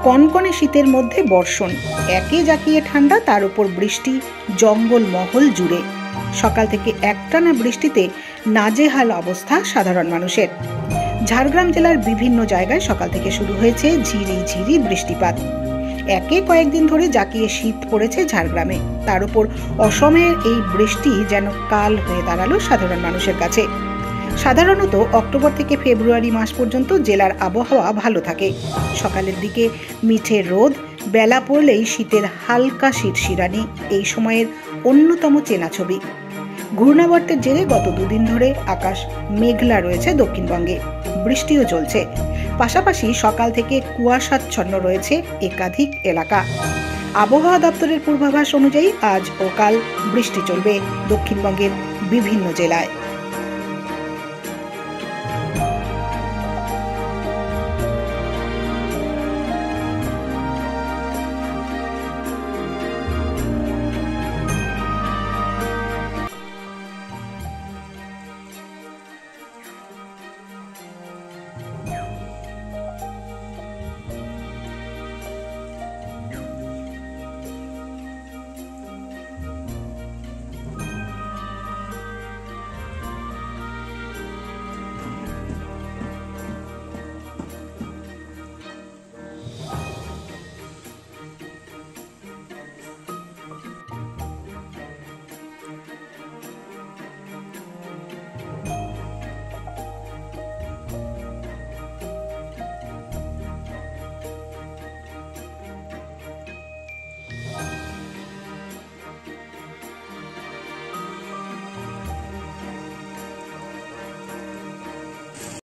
কনকনে শীতের মধ্যে বর্ষণ, একে জাঁকিয়ে ঠান্ডা, তার উপর বৃষ্টি জঙ্গলমহল জুড়ে। সকাল থেকে একটানা বৃষ্টিতে নাজেহাল অবস্থা সাধারণ মানুষের। ঝাড়গ্রাম জেলার বিভিন্ন জায়গায় সকাল থেকে শুরু হয়েছে ঝিরিঝিরি বৃষ্টিপাত। একে কয়েকদিন ধরে জাঁকিয়ে শীত পড়েছে ঝাড়গ্রামে। তার উপর অসমের এই বৃষ্টি যেন কাল হয়ে দাঁড়ালো সাধারণ মানুষের কাছে। সাধারণত অক্টোবর থেকে ফেব্রুয়ারি মাস পর্যন্ত জেলার আবহাওয়া ভালো থাকে। সকালের দিকে মিঠে রোদ, বেলা পড়লেই শীতের হালকা শিরশিরানি এই সময়ের অন্যতম চেনা ছবি। ঘূর্ণাবর্তের জেরে গত দুদিন ধরে আকাশ মেঘলা রয়েছে দক্ষিণবঙ্গে, বৃষ্টিও চলছে। পাশাপাশি সকাল থেকে কুয়াশাচ্ছন্ন রয়েছে একাধিক এলাকা। আবহাওয়া দপ্তরের পূর্বাভাস অনুযায়ী আজ ও কাল বৃষ্টি চলবে দক্ষিণবঙ্গের বিভিন্ন জেলায়।